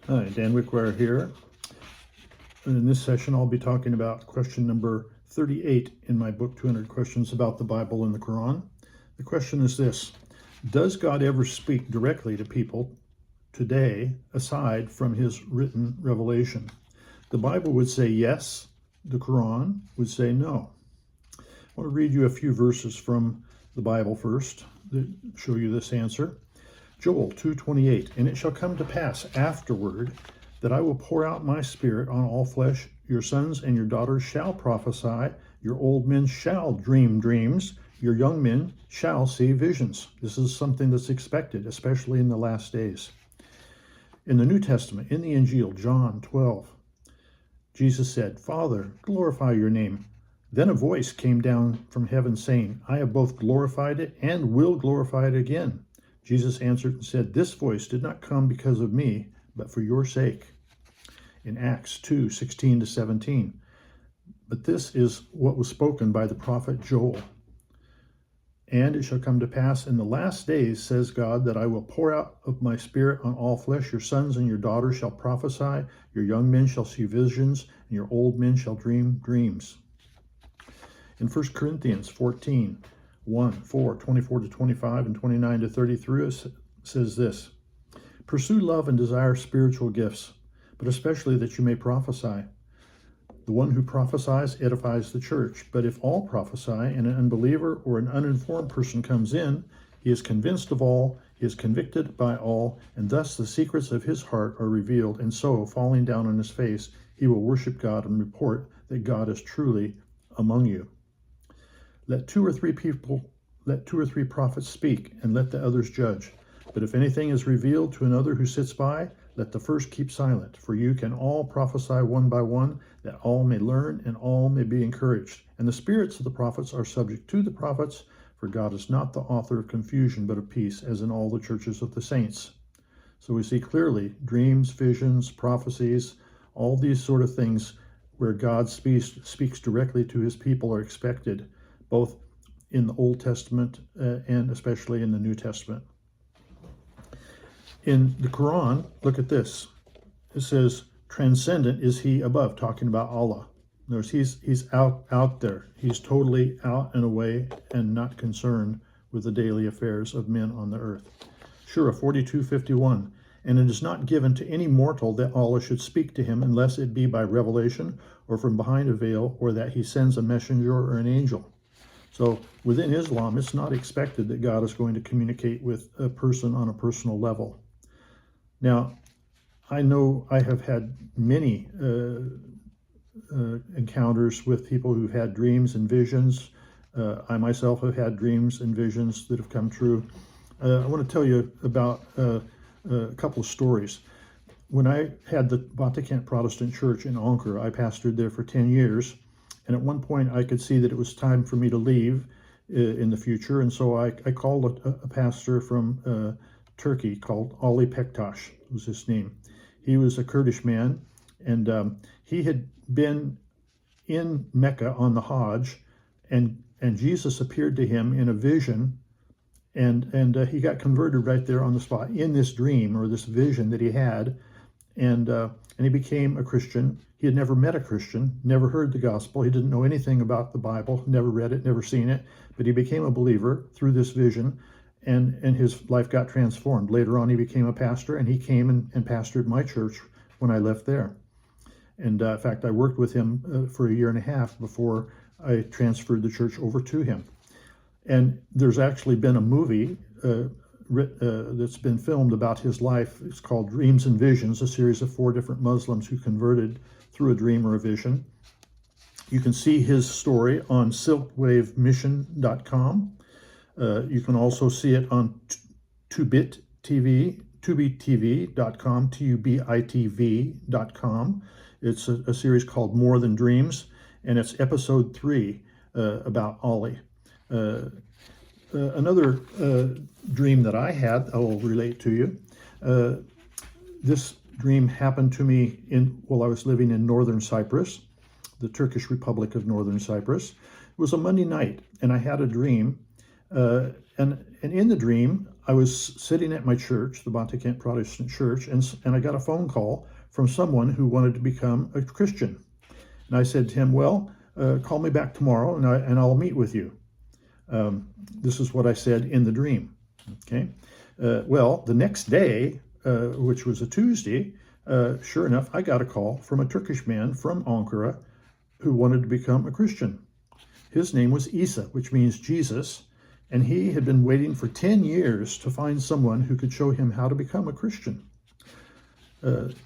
Hi, Dan Wickwire here. In this session, I'll be talking about question number 38 in my book, 200 Questions About the Bible and the Quran. The question is this: does God ever speak directly to people today aside from his written revelation? The Bible would say yes. The Quran would say no. I want to read you a few verses from the Bible first that show you this answer. Joel 2:28, and it shall come to pass afterward that I will pour out my spirit on all flesh. Your sons and your daughters shall prophesy. Your old men shall dream dreams. Your young men shall see visions. This is something that's expected, especially in the last days. In the New Testament, in the Injil, John 12, Jesus said, Father, glorify your name. Then a voice came down from heaven saying, I have both glorified it and will glorify it again. Jesus answered and said, This voice did not come because of me, but for your sake. In Acts 2:16-17. But this is what was spoken by the prophet Joel. And it shall come to pass in the last days, says God, that I will pour out of my spirit on all flesh. Your sons and your daughters shall prophesy. Your young men shall see visions, and your old men shall dream dreams. In 1 Corinthians 14, 4, 24-25, and 29-33, it says this: Pursue love and desire spiritual gifts, but especially that you may prophesy. The one who prophesies edifies the church. But if all prophesy, and an unbeliever or an uninformed person comes in, he is convinced of all, he is convicted by all, and thus the secrets of his heart are revealed. And so, falling down on his face, he will worship God and report that God is truly among you. Let two or three prophets speak, and let the others judge. But if anything is revealed to another who sits by, let the first keep silent. For you can all prophesy one by one, that all may learn and all may be encouraged. And the spirits of the prophets are subject to the prophets, for God is not the author of confusion, but of peace, as in all the churches of the saints. So we see clearly dreams, visions, prophecies, all these sort of things where God speaks directly to his people are expected, both in the Old Testament and especially in the New Testament. In the Quran, look at this. It says, transcendent is he above, talking about Allah. Notice he's out there. He's totally out and away and not concerned with the daily affairs of men on the earth. Surah 42:51, and it is not given to any mortal that Allah should speak to him unless it be by revelation or from behind a veil, or that he sends a messenger or an angel. So within Islam, it's not expected that God is going to communicate with a person on a personal level. Now, I know I have had many encounters with people who've had dreams and visions. I myself have had dreams and visions that have come true. I want to tell you about a couple of stories. When I had the Vatican Protestant Church in Ankara, I pastored there for 10 years. And at one point, I could see that it was time for me to leave in the future. And so I called a pastor from Turkey called Ali Pektaş, was his name. He was a Kurdish man, and he had been in Mecca on the Hajj, and Jesus appeared to him in a vision, and he got converted right there on the spot in this dream or this vision that he had, and he became a Christian. He had never met a Christian, never heard the gospel. He didn't know anything about the Bible, never read it, never seen it, but he became a believer through this vision, and his life got transformed. Later on, he became a pastor, and he came and pastored my church when I left there. And in fact, I worked with him for a year and a half before I transferred the church over to him. And there's actually been a movie that's been filmed about his life. It's called Dreams and Visions, a series of 4 different Muslims who converted through a dream or a vision. You can see his story on silkwavemission.com. You can also see it on tubitv.com, tubitv.com. It's a series called More Than Dreams, and it's episode 3 about Ali. Another dream that I had, I will relate to you. This dream happened to me while I was living in northern Cyprus, the Turkish Republic of Northern Cyprus. It was a Monday night, and I had a dream. And in the dream, I was sitting at my church, the Bonte Kent Protestant Church, and I got a phone call from someone who wanted to become a Christian. And I said to him, well, call me back tomorrow and I'll meet with you. This is what I said in the dream. Okay. Well, the next day, which was a Tuesday, sure enough, I got a call from a Turkish man from Ankara who wanted to become a Christian. His name was Isa, which means Jesus, and he had been waiting for 10 years to find someone who could show him how to become a Christian.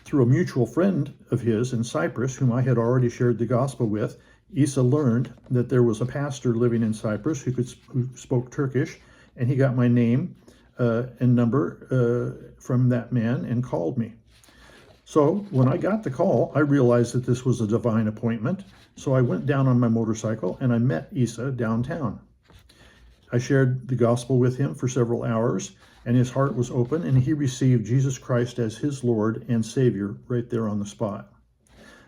Through a mutual friend of his in Cyprus, whom I had already shared the gospel with, Isa learned that there was a pastor living in Cyprus who spoke Turkish, and he got my name and number from that man and called me. So when I got the call, I realized that this was a divine appointment. So I went down on my motorcycle and I met Isa downtown. I shared the gospel with him for several hours, and his heart was open, and he received Jesus Christ as his Lord and Savior right there on the spot.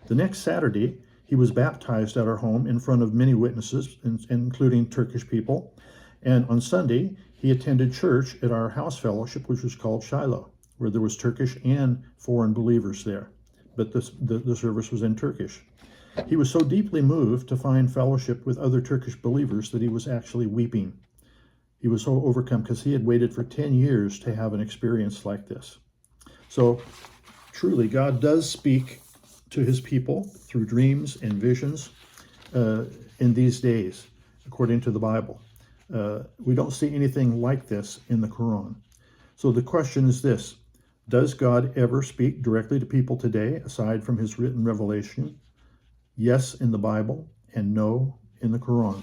The next Saturday, he was baptized at our home in front of many witnesses, including Turkish people. And on Sunday, he attended church at our house fellowship, which was called Shiloh, where there was Turkish and foreign believers there. But the service was in Turkish. He was so deeply moved to find fellowship with other Turkish believers that he was actually weeping. He was so overcome because he had waited for 10 years to have an experience like this. So truly, God does speak to his people through dreams and visions in these days, according to the Bible. We don't see anything like this in the Qur'an. So the question is this: does God ever speak directly to people today, aside from his written revelation? Yes, in the Bible, and no, in the Qur'an.